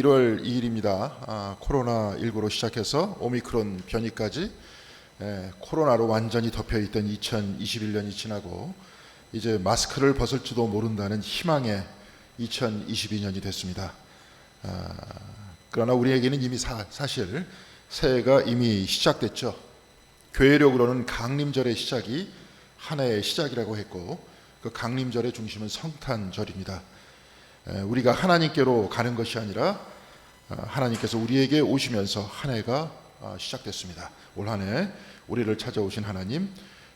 1월 2일입니다. 코로나19로 시작해서 오미크론 변이까지 코로나로 완전히 덮여있던 2021년이 지나고 이제 마스크를 벗을지도 모른다는 희망의 2022년이 됐습니다. 그러나 우리에게는 이미 사실 새해가 이미 시작됐죠. 교회력으로는 강림절의 시작이 한 해의 시작이라고 했고, 그 강림절의 중심은 성탄절입니다. 우리가 하나님께로 가는 것이 아니라 하나님께서 우리에게 오시면서 한 해가 시작됐습니다. 올 한 해 우리를 찾아오신 하나님,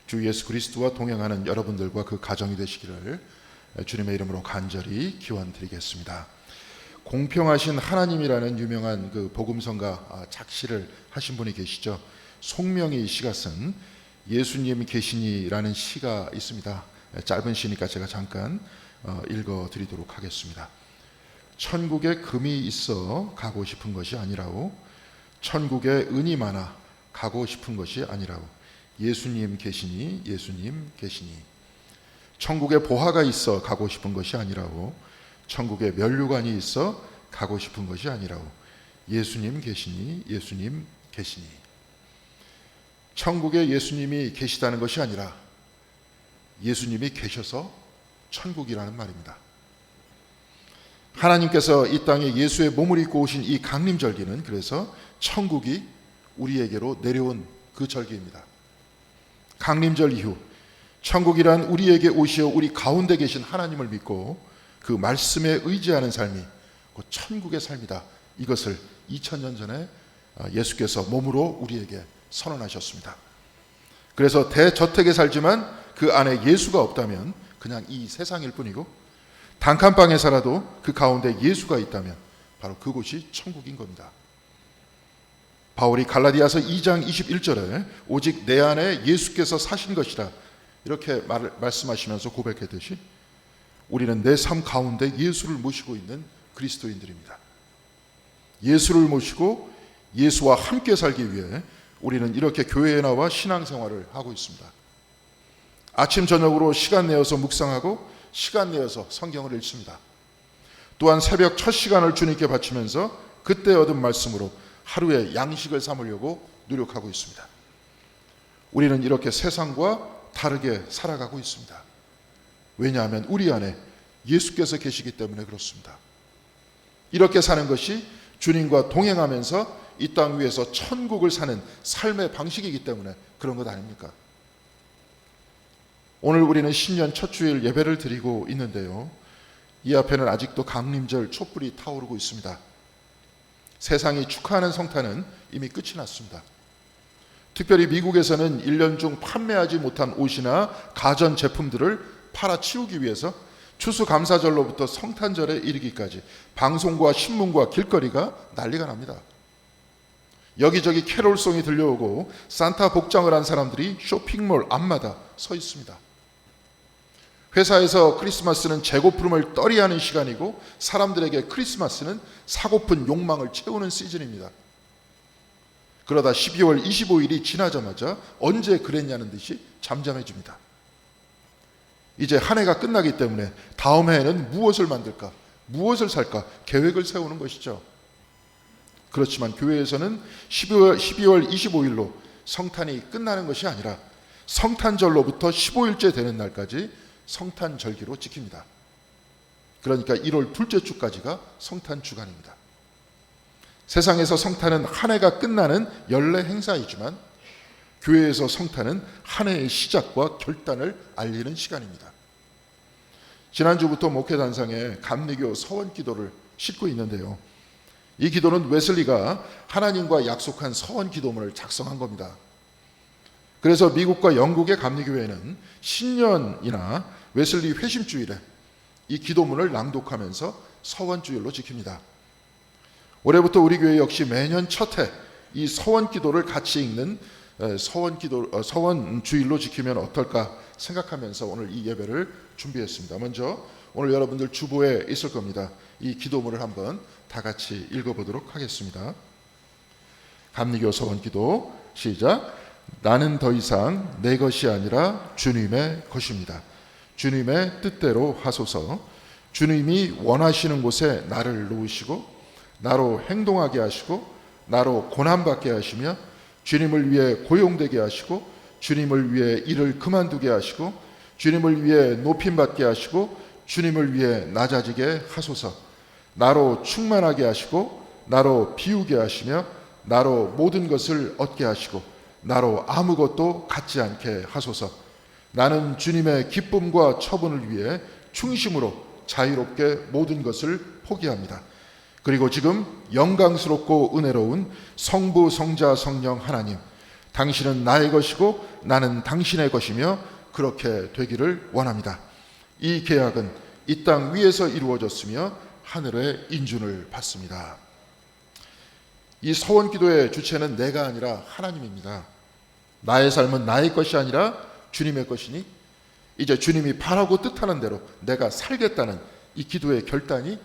주 예수 그리스도와 동행하는 여러분들과 그 가정이 되시기를 주님의 이름으로 간절히 기원드리겠습니다. 공평하신 하나님이라는 유명한 그 복음성가 작시를 하신 분이 계시죠. 송명희 씨가 쓴 예수님 계시니라는 시가 있습니다. 짧은 시니까 제가 잠깐 읽어드리도록 하겠습니다. 천국에 금이 있어 가고 싶은 것이 아니라오, 천국에 은이 많아 가고 싶은 것이 아니라오, 예수님 계시니 예수님 계시니. 천국에 보화가 있어 가고 싶은 것이 아니라오, 천국에 면류관이 있어 가고 싶은 것이 아니라오, 예수님 계시니 예수님 계시니. 천국에 예수님이 계시다는 것이 아니라 예수님이 계셔서 천국이라는 말입니다. 하나님께서 이 땅에 예수의 몸을 입고 오신 이 강림절기는 그래서 천국이 우리에게로 내려온 그 절기입니다. 강림절 이후 천국이란 우리에게 오시어 우리 가운데 계신 하나님을 믿고 그 말씀에 의지하는 삶이 곧 천국의 삶이다. 이것을 2000년 전에 예수께서 몸으로 우리에게 선언하셨습니다. 그래서 대저택에 살지만 그 안에 예수가 없다면 그냥 이 세상일 뿐이고, 단칸방에 살아도 그 가운데 예수가 있다면 바로 그곳이 천국인 겁니다. 바울이 갈라디아서 2장 21절에 오직 내 안에 예수께서 사신 것이라 이렇게 말씀하시면서 고백했듯이 우리는 내 삶 가운데 예수를 모시고 있는 그리스도인들입니다. 예수를 모시고 예수와 함께 살기 위해 우리는 이렇게 교회에 나와 신앙생활을 하고 있습니다. 아침 저녁으로 시간 내어서 묵상하고 시간 내어서 성경을 읽습니다. 또한 새벽 첫 시간을 주님께 바치면서 그때 얻은 말씀으로 하루의 양식을 삼으려고 노력하고 있습니다. 우리는 이렇게 세상과 다르게 살아가고 있습니다. 왜냐하면 우리 안에 예수께서 계시기 때문에 그렇습니다. 이렇게 사는 것이 주님과 동행하면서 이 땅 위에서 천국을 사는 삶의 방식이기 때문에 그런 것 아닙니까? 오늘 우리는 신년 첫 주일 예배를 드리고 있는데요, 이 앞에는 아직도 강림절 촛불이 타오르고 있습니다. 세상이 축하하는 성탄은 이미 끝이 났습니다. 특별히 미국에서는 1년 중 판매하지 못한 옷이나 가전 제품들을 팔아치우기 위해서 추수감사절로부터 성탄절에 이르기까지 방송과 신문과 길거리가 난리가 납니다. 여기저기 캐롤송이 들려오고 산타 복장을 한 사람들이 쇼핑몰 앞마다 서 있습니다. 회사에서 크리스마스는 재고품을 떨이하는 시간이고 사람들에게 크리스마스는 사고픈 욕망을 채우는 시즌입니다. 그러다 12월 25일이 지나자마자 언제 그랬냐는 듯이 잠잠해집니다. 이제 한 해가 끝나기 때문에 다음 해에는 무엇을 만들까, 무엇을 살까 계획을 세우는 것이죠. 그렇지만 교회에서는 12월 25일로 성탄이 끝나는 것이 아니라 성탄절로부터 15일째 되는 날까지 성탄절기로 지킵니다. 그러니까 1월 둘째 주까지가 성탄 주간입니다. 세상에서 성탄은 한 해가 끝나는 연례 행사이지만 교회에서 성탄은 한 해의 시작과 결단을 알리는 시간입니다. 지난주부터 목회단상에 감리교 서원 기도를 싣고 있는데요, 이 기도는 웨슬리가 하나님과 약속한 서원 기도문을 작성한 겁니다. 그래서 미국과 영국의 감리교회는 신년이나 웨슬리 회심주일에 이 기도문을 낭독하면서 서원주일로 지킵니다. 올해부터 우리 교회 역시 매년 첫 해 이 서원 기도를 같이 읽는 서원주일로 지키면 어떨까 생각하면서 오늘 이 예배를 준비했습니다. 먼저 오늘 여러분들 주보에 있을 겁니다. 이 기도문을 한번 다 같이 읽어보도록 하겠습니다. 감리교 서원기도 시작. 나는 더 이상 내 것이 아니라 주님의 것입니다. 주님의 뜻대로 하소서. 주님이 원하시는 곳에 나를 놓으시고 나로 행동하게 하시고 나로 고난받게 하시며 주님을 위해 고용되게 하시고 주님을 위해 일을 그만두게 하시고 주님을 위해 높임받게 하시고 주님을 위해 낮아지게 하소서. 나로 충만하게 하시고 나로 비우게 하시며 나로 모든 것을 얻게 하시고 나로 아무것도 갖지 않게 하소서. 나는 주님의 기쁨과 처분을 위해 충심으로 자유롭게 모든 것을 포기합니다. 그리고 지금 영광스럽고 은혜로운 성부, 성자, 성령 하나님, 당신은 나의 것이고 나는 당신의 것이며 그렇게 되기를 원합니다. 이 계약은 이 땅 위에서 이루어졌으며 하늘의 인준을 받습니다. 이 서원 기도의 주체는 내가 아니라 하나님입니다. 나의 삶은 나의 것이 아니라 주님의 것이니 이제 주님이 바라고 뜻하는 대로 내가 살겠다는 이 기도의 결단이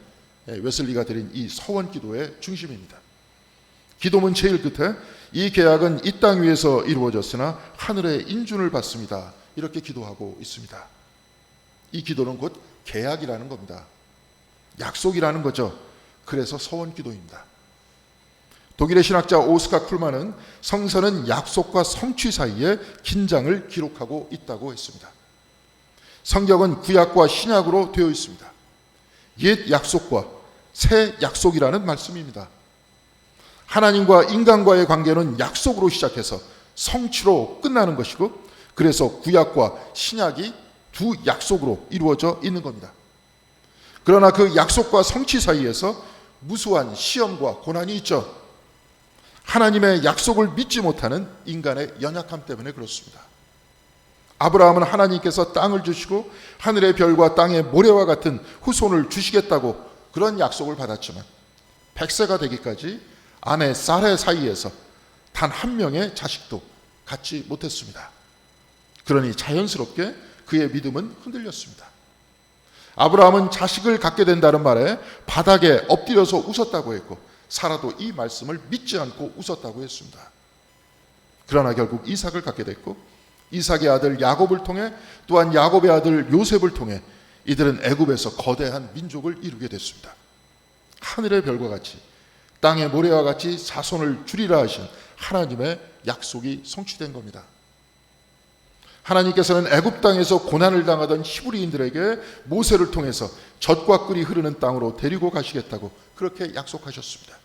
웨슬리가 드린 이 서원 기도의 중심입니다. 기도문 제일 끝에 이 계약은 이 땅 위에서 이루어졌으나 하늘의 인준을 받습니다. 이렇게 기도하고 있습니다. 이 기도는 곧 계약이라는 겁니다. 약속이라는 거죠. 그래서 서원 기도입니다. 독일의 신학자 오스카 쿨만은 성서는 약속과 성취 사이에 긴장을 기록하고 있다고 했습니다. 성경은 구약과 신약으로 되어 있습니다. 옛 약속과 새 약속이라는 말씀입니다. 하나님과 인간과의 관계는 약속으로 시작해서 성취로 끝나는 것이고, 그래서 구약과 신약이 두 약속으로 이루어져 있는 겁니다. 그러나 그 약속과 성취 사이에서 무수한 시험과 고난이 있죠. 하나님의 약속을 믿지 못하는 인간의 연약함 때문에 그렇습니다. 아브라함은 하나님께서 땅을 주시고 하늘의 별과 땅의 모래와 같은 후손을 주시겠다고 그런 약속을 받았지만 100세가 되기까지 아내 사레 사이에서 단 한 명의 자식도 갖지 못했습니다. 그러니 자연스럽게 그의 믿음은 흔들렸습니다. 아브라함은 자식을 갖게 된다는 말에 바닥에 엎드려서 웃었다고 했고, 사라도 이 말씀을 믿지 않고 웃었다고 했습니다. 그러나 결국 이삭을 갖게 됐고, 이삭의 아들 야곱을 통해 또한 야곱의 아들 요셉을 통해 이들은 애굽에서 거대한 민족을 이루게 됐습니다. 하늘의 별과 같이 땅의 모래와 같이 자손을 주리라 하신 하나님의 약속이 성취된 겁니다. 하나님께서는 애굽 땅에서 고난을 당하던 히브리인들에게 모세를 통해서 젖과 꿀이 흐르는 땅으로 데리고 가시겠다고 그렇게 약속하셨습니다.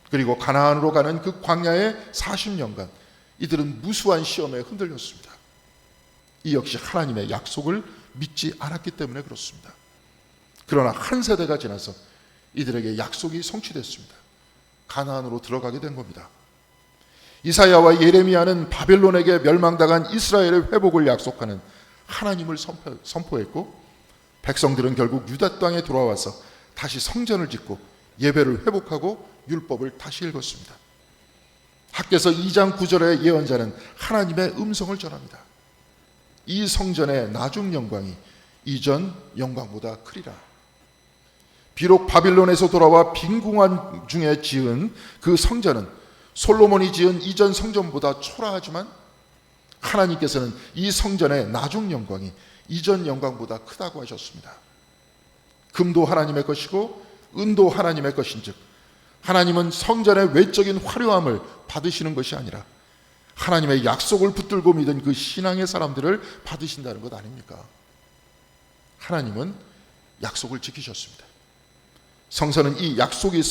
그리고 가나안으로 가는 그 광야의 40년간 이들은 무수한 시험에 흔들렸습니다. 이 역시 하나님의 약속을 믿지 않았기 때문에 그렇습니다. 그러나 한 세대가 지나서 이들에게 약속이 성취됐습니다. 가나안으로 들어가게 된 겁니다. 이사야와 예레미야는 바벨론에게 멸망당한 이스라엘의 회복을 약속하는 하나님을 선포했고, 백성들은 결국 유다 땅에 돌아와서 다시 성전을 짓고 예배를 회복하고 율법을 다시 읽었습니다. 학개서 2장 9절의 예언자는 하나님의 음성을 전합니다. 이 성전의 나중 영광이 이전 영광보다 크리라. 비록 바빌론에서 돌아와 빈궁한 중에 지은 그 성전은 솔로몬이 지은 이전 성전보다 초라하지만 하나님께서는 이 성전의 나중 영광이 이전 영광보다 크다고 하셨습니다. 금도 하나님의 것이고 은도 하나님의 것인즉 하나님은 성전의 외적인 화려함을 받으시는 것이 아니라 하나님의 약속을 붙들고 믿은 그 신앙의 사람들을 받으신다는 것 아닙니까? 하나님은 약속을 지키셨습니다. 성서는 이 약속이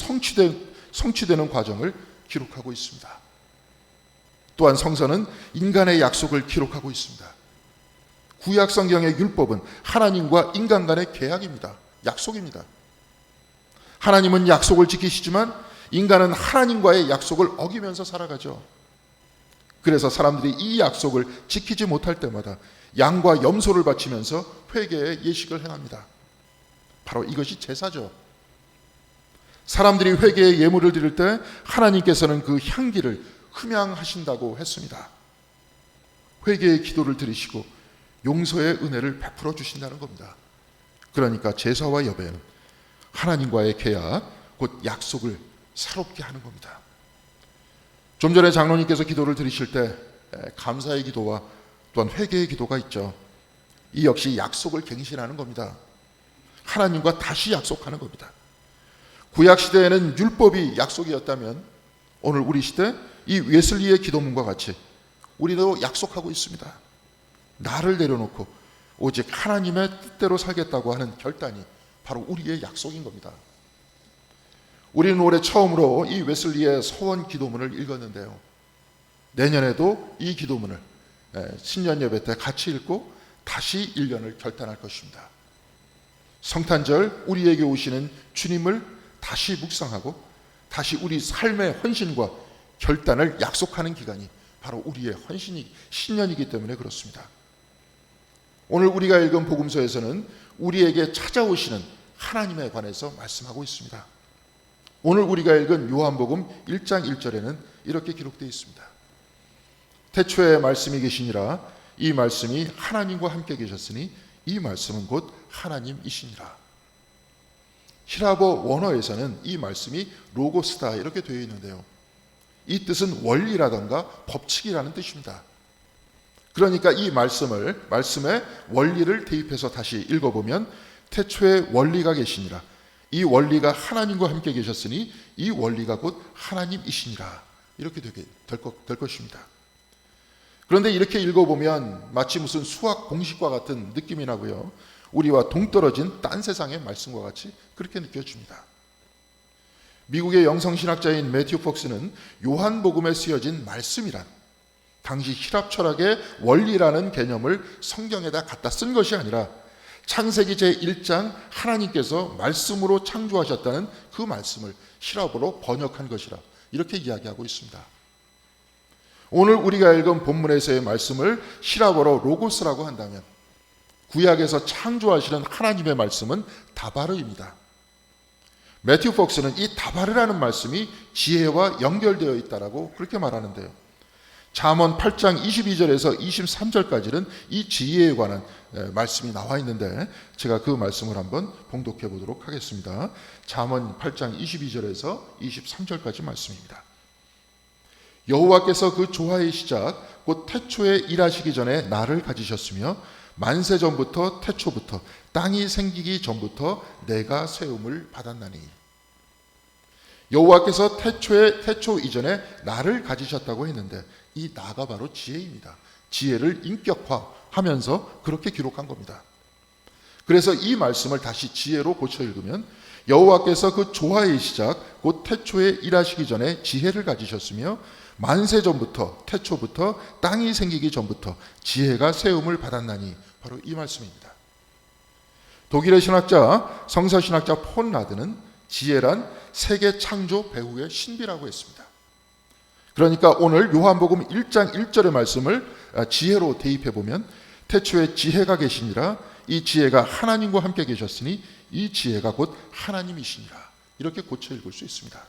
성취되는 과정을 기록하고 있습니다. 또한 성서는 인간의 약속을 기록하고 있습니다. 구약 성경의 율법은 하나님과 인간 간의 계약입니다. 약속입니다. 하나님은 약속을 지키시지만 인간은 하나님과의 약속을 어기면서 살아가죠. 그래서 사람들이 이 약속을 지키지 못할 때마다 양과 염소를 바치면서 회개의 예식을 행합니다. 바로 이것이 제사죠. 사람들이 회개의 예물을 드릴 때 하나님께서는 그 향기를 흠양하신다고 했습니다. 회개의 기도를 드리시고 용서의 은혜를 베풀어 주신다는 겁니다. 그러니까 제사와 예배는 하나님과의 계약, 곧 약속을 새롭게 하는 겁니다. 좀 전에 장로님께서 기도를 드리실 때 감사의 기도와 또한 회개의 기도가 있죠. 이 역시 약속을 갱신하는 겁니다. 하나님과 다시 약속하는 겁니다. 구약 시대에는 율법이 약속이었다면 오늘 우리 시대 이 웨슬리의 기도문과 같이 우리도 약속하고 있습니다. 나를 내려놓고 오직 하나님의 뜻대로 살겠다고 하는 결단이 바로 우리의 약속인 겁니다. 우리는 올해 처음으로 이 웨슬리의 서원 기도문을 읽었는데요. 내년에도 이 기도문을 신년 예배 때 같이 읽고 다시 1년을 결단할 것입니다. 성탄절 우리에게 오시는 주님을 다시 묵상하고 다시 우리 삶의 헌신과 결단을 약속하는 기간이 바로 우리의 신년이기 때문에 그렇습니다. 오늘 우리가 읽은 복음서에서는 우리에게 찾아오시는 하나님에 관해서 말씀하고 있습니다. 오늘 우리가 읽은 요한복음 1장 1절에는 이렇게 기록되어 있습니다. 태초에 말씀이 계시니라. 이 말씀이 하나님과 함께 계셨으니 이 말씀은 곧 하나님이시니라. 히라보 원어에서는 이 말씀이 로고스다 이렇게 되어 있는데요. 이 뜻은 원리라던가 법칙이라는 뜻입니다. 그러니까 이 말씀의 원리를 대입해서 다시 읽어보면 태초에 원리가 계시니라. 이 원리가 하나님과 함께 계셨으니 이 원리가 곧 하나님이시니라. 이렇게 될 것입니다. 그런데 이렇게 읽어보면 마치 무슨 수학 공식과 같은 느낌이 나고요. 우리와 동떨어진 딴 세상의 말씀과 같이 그렇게 느껴집니다. 미국의 영성신학자인 매튜 폭스는 요한복음에 쓰여진 말씀이란 당시 히랍 철학의 원리라는 개념을 성경에다 갖다 쓴 것이 아니라 창세기 제1장 하나님께서 말씀으로 창조하셨다는 그 말씀을 히랍어로 번역한 것이라 이렇게 이야기하고 있습니다. 오늘 우리가 읽은 본문에서의 말씀을 히랍어로 로고스라고 한다면 구약에서 창조하시는 하나님의 말씀은 다바르입니다. 매튜 폭스는 이 다바르라는 말씀이 지혜와 연결되어 있다라고 그렇게 말하는데요. 잠언 8장 22절에서 23절까지는 이 지혜에 관한 말씀이 나와 있는데 제가 그 말씀을 한번 봉독해 보도록 하겠습니다. 잠언 8장 22절에서 23절까지 말씀입니다. 여호와께서 그 조화의 시작 곧 태초에 일하시기 전에 나를 가지셨으며 만세 전부터 태초부터 땅이 생기기 전부터 내가 세움을 받았나니. 여호와께서 태초 이전에 나를 가지셨다고 했는데 이 나가 바로 지혜입니다. 지혜를 인격화하면서 그렇게 기록한 겁니다. 그래서 이 말씀을 다시 지혜로 고쳐 읽으면 여호와께서 그 조화의 시작 곧 태초에 일하시기 전에 지혜를 가지셨으며 만세 전부터 태초부터 땅이 생기기 전부터 지혜가 세움을 받았나니 바로 이 말씀입니다. 독일의 신학자 성서신학자 폰 라드는 지혜란 세계 창조 배후의 신비라고 했습니다. 그러니까 오늘 요한복음 1장 1절의 말씀을 지혜로 대입해 보면 태초에 지혜가 계시니라 이 지혜가 하나님과 함께 계셨으니 이 지혜가 곧 하나님이시니라 이렇게 고쳐 읽을 수 있습니다.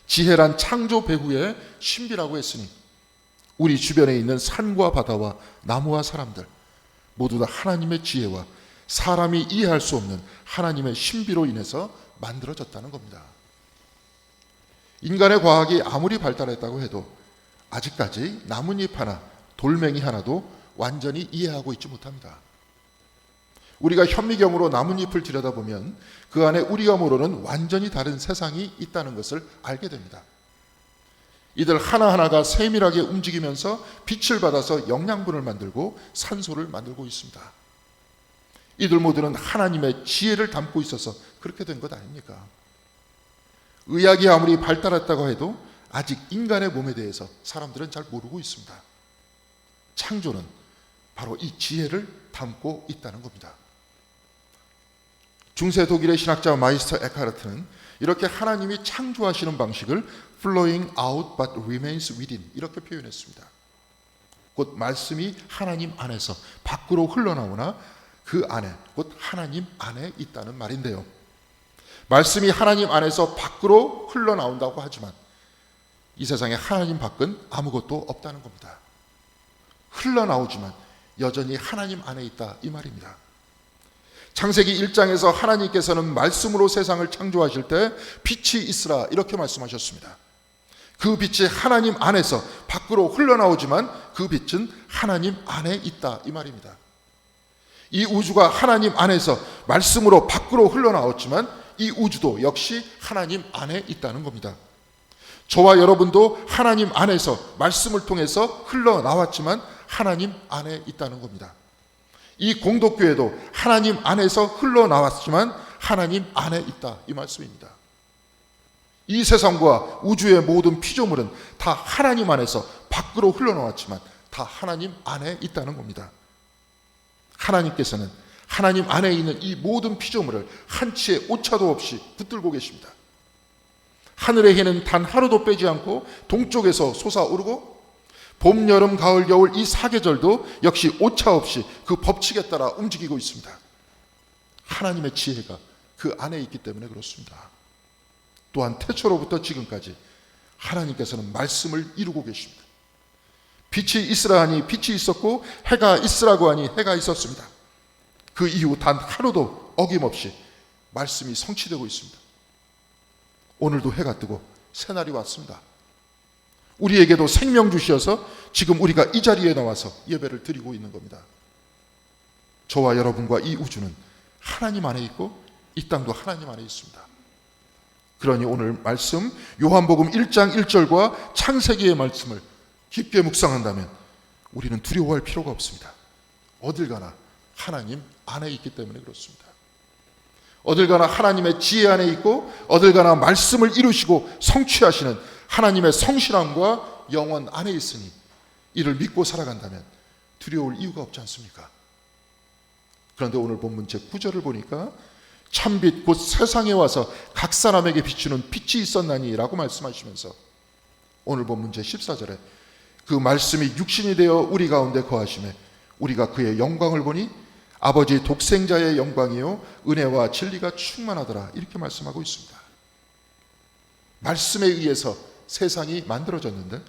지혜란 창조 배후의 신비라고 했으니 우리 주변에 있는 산과 바다와 나무와 사람들 모두 다 하나님의 지혜와 사람이 이해할 수 없는 하나님의 신비로 인해서 만들어졌다는 겁니다. 인간의 과학이 아무리 발달했다고 해도 아직까지 나뭇잎 하나, 돌멩이 하나도 완전히 이해하고 있지 못합니다. 우리가 현미경으로 나뭇잎을 들여다보면 그 안에 우리가 모르는 완전히 다른 세상이 있다는 것을 알게 됩니다. 이들 하나하나가 세밀하게 움직이면서 빛을 받아서 영양분을 만들고 산소를 만들고 있습니다. 이들 모두는 하나님의 지혜를 담고 있어서 그렇게 된 것 아닙니까? 의학이 아무리 발달했다고 해도 아직 인간의 몸에 대해서 사람들은 잘 모르고 있습니다. 창조는 바로 이 지혜를 담고 있다는 겁니다. 중세 독일의 신학자 마이스터 에카르트는 이렇게 하나님이 창조하시는 방식을 flowing out but remains within 이렇게 표현했습니다. 곧 말씀이 하나님 안에서 밖으로 흘러나오나 그 안에 곧 하나님 안에 있다는 말인데요. 말씀이 하나님 안에서 밖으로 흘러나온다고 하지만 이 세상에 하나님 밖은 아무것도 없다는 겁니다. 흘러나오지만 여전히 하나님 안에 있다 이 말입니다. 창세기 1장에서 하나님께서는 말씀으로 세상을 창조하실 때 빛이 있으라 이렇게 말씀하셨습니다. 그 빛이 하나님 안에서 밖으로 흘러나오지만 그 빛은 하나님 안에 있다 이 말입니다. 이 우주가 하나님 안에서 말씀으로 밖으로 흘러나왔지만 이 우주도 역시 하나님 안에 있다는 겁니다. 저와 여러분도 하나님 안에서 말씀을 통해서 흘러나왔지만 하나님 안에 있다는 겁니다. 이 공동교회도 하나님 안에서 흘러나왔지만 하나님 안에 있다, 이 말씀입니다. 이 세상과 우주의 모든 피조물은 다 하나님 안에서 밖으로 흘러나왔지만 다 하나님 안에 있다는 겁니다. 하나님께서는 하나님 안에 있는 이 모든 피조물을 한치의 오차도 없이 붙들고 계십니다. 하늘의 해는 단 하루도 빼지 않고 동쪽에서 솟아오르고 봄, 여름, 가을, 겨울 이 사계절도 역시 오차 없이 그 법칙에 따라 움직이고 있습니다. 하나님의 지혜가 그 안에 있기 때문에 그렇습니다. 또한 태초로부터 지금까지 하나님께서는 말씀을 이루고 계십니다. 빛이 있으라 하니 빛이 있었고 해가 있으라고 하니 해가 있었습니다. 그 이후 단 하루도 어김없이 말씀이 성취되고 있습니다. 오늘도 해가 뜨고 새날이 왔습니다. 우리에게도 생명 주시어서 지금 우리가 이 자리에 나와서 예배를 드리고 있는 겁니다. 저와 여러분과 이 우주는 하나님 안에 있고 이 땅도 하나님 안에 있습니다. 그러니 오늘 말씀 요한복음 1장 1절과 창세기의 말씀을 깊게 묵상한다면 우리는 두려워할 필요가 없습니다. 어딜 가나 하나님 안에 있기 때문에 그렇습니다. 어딜 가나 하나님의 지혜 안에 있고 어딜 가나 말씀을 이루시고 성취하시는 하나님의 성실함과 영원 안에 있으니 이를 믿고 살아간다면 두려울 이유가 없지 않습니까? 그런데 오늘 본문 제9절을 보니까 참빛 곧 세상에 와서 각 사람에게 비추는 빛이 있었나니 라고 말씀하시면서 오늘 본문 제14절에 그 말씀이 육신이 되어 우리 가운데 거하심에 우리가 그의 영광을 보니 아버지 독생자의 영광이요 은혜와 진리가 충만하더라 이렇게 말씀하고 있습니다. 말씀에 의해서 세상이 만들어졌는데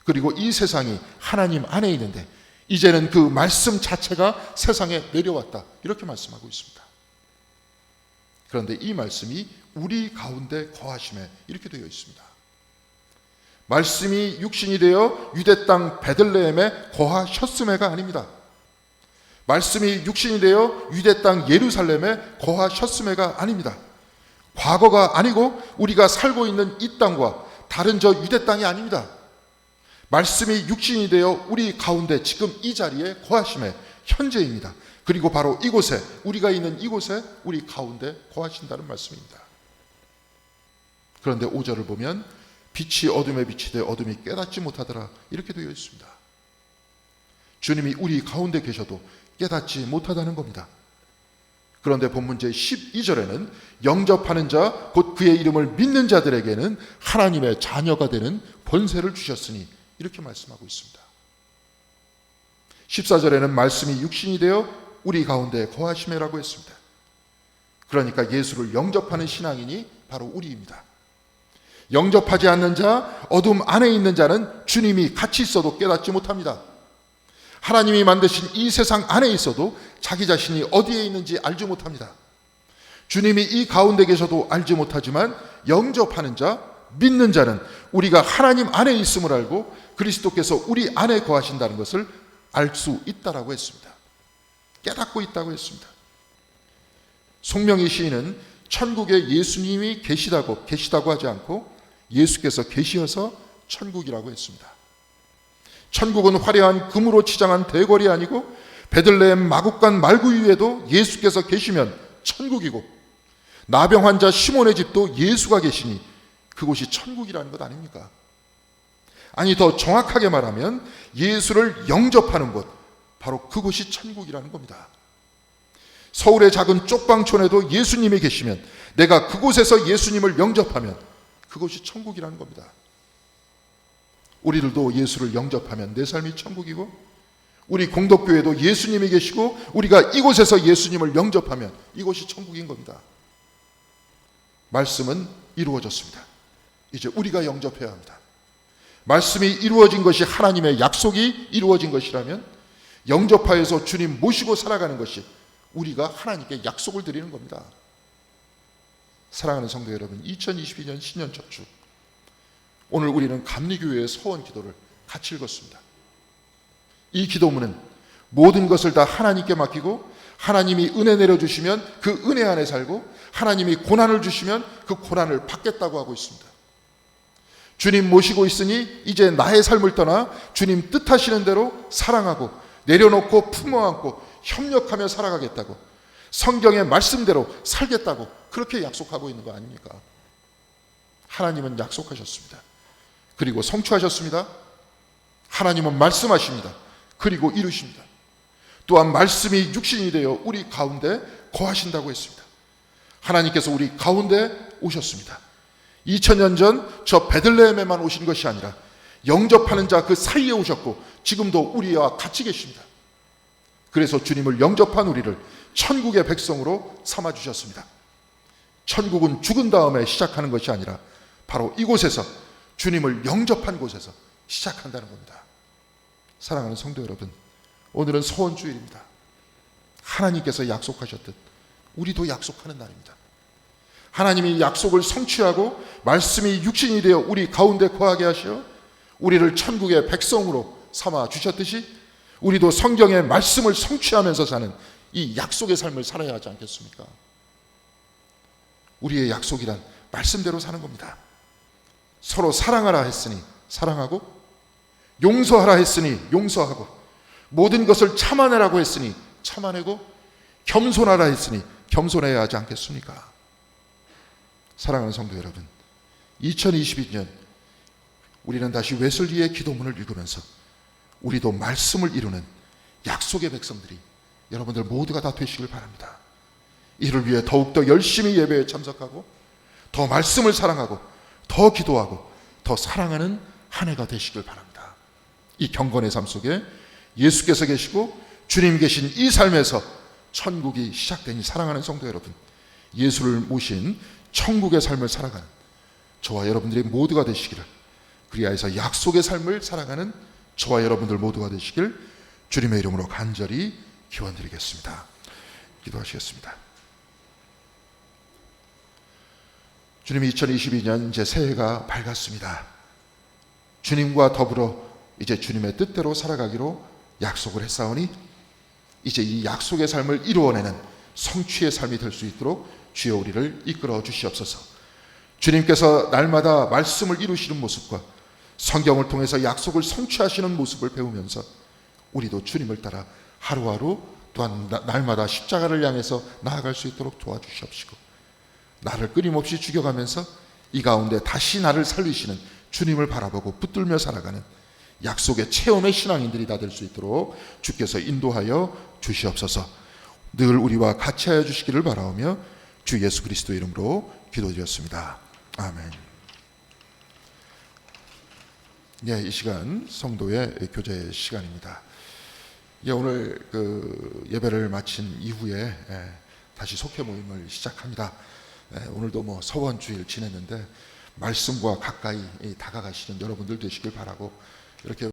그리고 이 세상이 하나님 안에 있는데 이제는 그 말씀 자체가 세상에 내려왔다 이렇게 말씀하고 있습니다. 그런데 이 말씀이 우리 가운데 거하심에 이렇게 되어 있습니다. 말씀이 육신이 되어 유대 땅 베들레헴에 거하셨음에가 아닙니다. 말씀이 육신이 되어 유대 땅 예루살렘에 거하셨음에가 아닙니다. 과거가 아니고 우리가 살고 있는 이 땅과 다른 저 유대 땅이 아닙니다. 말씀이 육신이 되어 우리 가운데 지금 이 자리에 거하심에 현재입니다. 그리고 바로 이곳에 우리가 있는 이곳에 우리 가운데 거하신다는 말씀입니다. 그런데 5절을 보면 빛이 어둠에 비치되 어둠이 깨닫지 못하더라 이렇게 되어 있습니다. 주님이 우리 가운데 계셔도 깨닫지 못하다는 겁니다. 그런데 본문 제12절에는 영접하는 자 곧 그의 이름을 믿는 자들에게는 하나님의 자녀가 되는 권세를 주셨으니 이렇게 말씀하고 있습니다. 14절에는 말씀이 육신이 되어 우리 가운데 거하심이라고 했습니다. 그러니까 예수를 영접하는 신앙인이 바로 우리입니다. 영접하지 않는 자, 어둠 안에 있는 자는 주님이 같이 있어도 깨닫지 못합니다. 하나님이 만드신 이 세상 안에 있어도 자기 자신이 어디에 있는지 알지 못합니다. 주님이 이 가운데 계셔도 알지 못하지만 영접하는 자, 믿는 자는 우리가 하나님 안에 있음을 알고 그리스도께서 우리 안에 거하신다는 것을 알 수 있다라고 했습니다. 깨닫고 있다고 했습니다. 송명희 시인은 천국에 예수님이 계시다고 하지 않고 예수께서 계시어서 천국이라고 했습니다. 천국은 화려한 금으로 치장한 대궐이 아니고 베들레헴 마국간 말구 위에도 예수께서 계시면 천국이고 나병 환자 시몬의 집도 예수가 계시니 그곳이 천국이라는 것 아닙니까? 아니 더 정확하게 말하면 예수를 영접하는 곳 바로 그곳이 천국이라는 겁니다. 서울의 작은 쪽방촌에도 예수님이 계시면 내가 그곳에서 예수님을 영접하면 그곳이 천국이라는 겁니다. 우리들도 예수를 영접하면 내 삶이 천국이고 우리 공덕교회도 예수님이 계시고 우리가 이곳에서 예수님을 영접하면 이곳이 천국인 겁니다. 말씀은 이루어졌습니다. 이제 우리가 영접해야 합니다. 말씀이 이루어진 것이 하나님의 약속이 이루어진 것이라면 영접하여서 주님 모시고 살아가는 것이 우리가 하나님께 약속을 드리는 겁니다. 사랑하는 성도 여러분, 2022년 신년 첫 주 오늘 우리는 감리교회의 서원 기도를 같이 읽었습니다. 이 기도문은 모든 것을 다 하나님께 맡기고 하나님이 은혜 내려주시면 그 은혜 안에 살고, 하나님이 고난을 주시면 그 고난을 받겠다고 하고 있습니다. 주님 모시고 있으니 이제 나의 삶을 떠나 주님 뜻하시는 대로 사랑하고 내려놓고 품어안고 협력하며 살아가겠다고, 성경의 말씀대로 살겠다고 그렇게 약속하고 있는 거 아닙니까? 하나님은 약속하셨습니다. 그리고 성취하셨습니다. 하나님은 말씀하십니다. 그리고 이루십니다. 또한 말씀이 육신이 되어 우리 가운데 거하신다고 했습니다. 하나님께서 우리 가운데 오셨습니다. 2000년 전 저 베들레헴에만 오신 것이 아니라 영접하는 자 그 사이에 오셨고 지금도 우리와 같이 계십니다. 그래서 주님을 영접한 우리를 천국의 백성으로 삼아주셨습니다. 천국은 죽은 다음에 시작하는 것이 아니라 바로 이곳에서, 주님을 영접한 곳에서 시작한다는 겁니다. 사랑하는 성도 여러분, 오늘은 소원주일입니다. 하나님께서 약속하셨듯 우리도 약속하는 날입니다. 하나님이 약속을 성취하고 말씀이 육신이 되어 우리 가운데 거하게 하시어 우리를 천국의 백성으로 삼아 주셨듯이 우리도 성경의 말씀을 성취하면서 사는 이 약속의 삶을 살아야 하지 않겠습니까? 우리의 약속이란 말씀대로 사는 겁니다. 서로 사랑하라 했으니 사랑하고, 용서하라 했으니 용서하고, 모든 것을 참아내라고 했으니 참아내고, 겸손하라 했으니 겸손해야 하지 않겠습니까? 사랑하는 성도 여러분, 2022년 우리는 다시 웨슬리의 기도문을 읽으면서 우리도 말씀을 이루는 약속의 백성들이 여러분들 모두가 다 되시길 바랍니다. 이를 위해 더욱더 열심히 예배에 참석하고 더 말씀을 사랑하고 더 기도하고 더 사랑하는 한 해가 되시길 바랍니다. 이 경건의 삶 속에 예수께서 계시고 주님 계신 이 삶에서 천국이 시작되니, 사랑하는 성도 여러분, 예수를 모신 천국의 삶을 살아가는 저와 여러분들이 모두가 되시기를, 그리하여서 약속의 삶을 살아가는 저와 여러분들 모두가 되시길 주님의 이름으로 간절히 기원드리겠습니다. 기도하시겠습니다. 주님이 2022년 이제 새해가 밝았습니다. 주님과 더불어 이제 주님의 뜻대로 살아가기로 약속을 했사오니 이제 이 약속의 삶을 이루어내는 성취의 삶이 될 수 있도록 주여 우리를 이끌어 주시옵소서. 주님께서 날마다 말씀을 이루시는 모습과 성경을 통해서 약속을 성취하시는 모습을 배우면서 우리도 주님을 따라 하루하루 또한 날마다 십자가를 향해서 나아갈 수 있도록 도와주시옵시고, 나를 끊임없이 죽여가면서 이 가운데 다시 나를 살리시는 주님을 바라보고 붙들며 살아가는 약속의 체험의 신앙인들이 다 될 수 있도록 주께서 인도하여 주시옵소서. 늘 우리와 같이 하여 주시기를 바라오며 주 예수 그리스도 이름으로 기도드렸습니다. 아멘. 네, 이 시간 성도의 교제 시간입니다. 오늘 예배를 마친 이후에 다시 속회 모임을 시작합니다. 오늘도 서원주일 지냈는데 말씀과 가까이 다가가시는 여러분들 되시길 바라고, 이렇게